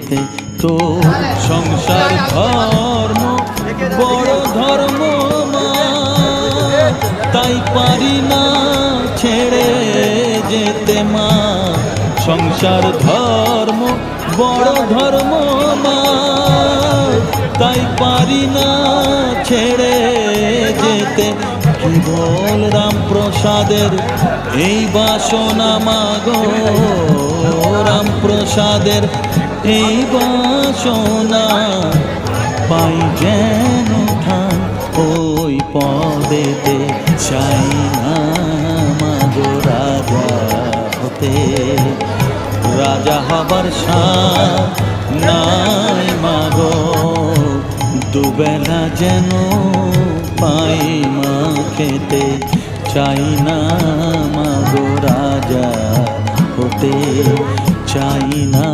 যেতে। তো সংসার ধর্ম বড় ধর্ম মা, তাই পারি না ছেড়ে যেতে মা। সংসার ধর্ম বড় ধর্ম মা, তাই পারি না ছেড়ে যেতে। কেবল রামপ্রসাদের এই বাসনা মাগো, রামপ্রসাদের এই বাসনা পাই যেন ঠান ওই পদেতে। চাই না মাগো রাজা হতে, রাজা হবার সাধ নাই মাগো। দুবেলা যেন পাই মা খেতে, চাই না মাগো রাজা হতে, চাই না